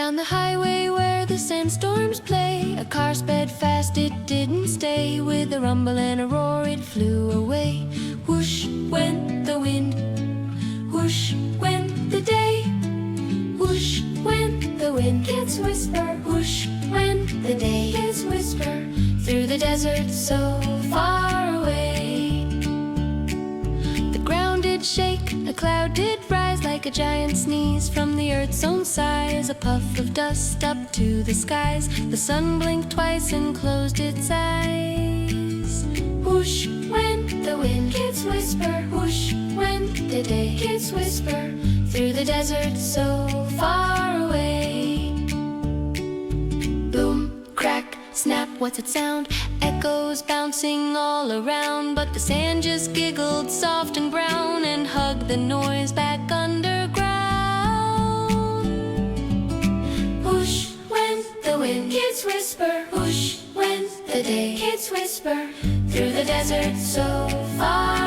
Down the highway where the sandstorms play, a car sped fast, it didn't stay. With a rumble and a roar it flew away. Whoosh went the wind, whoosh went the day, whoosh went the wind. Kids whisper, whoosh went the day. Kids whisper, through the desert so far away. The ground did shake, a cloud did rise, like a giant sneeze from the earth's own size. A puff of dust up to the skies. The sun blinked twice and closed its eyes. Whoosh went the wind. Kids whisper, whoosh went the day. Kids whisper, through the desert so far away. Boom, crack, snap, what's it sound? Echoes bouncing all around, but the sand just giggled soft and brown and hugged the noise back underground. Whoosh went the wind. Kids whisper, whoosh went the day. Kids whisper, through the desert so far